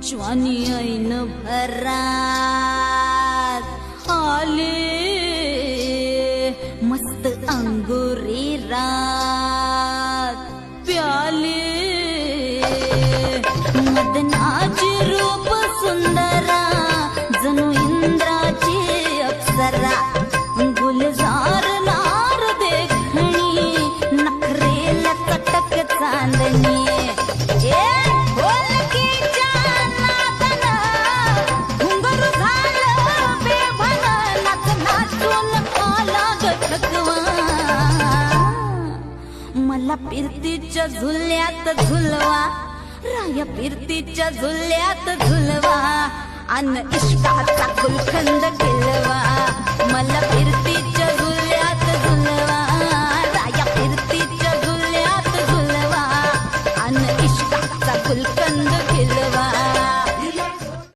ज्वानी ऐन भरात आले मस्त अंगुरी रात प्याले मदनाची रूप सुंदरा जणू इंद्राची अप्सरा गुलजार लार देखणी नखरेला चटक चांदणी मला फिरतीच्या झुल्यात झुलवा राया फिरतीच्या झुल्यात झुलवा अन इश्काचा गुलखंद केलवा मला फिरतीच्या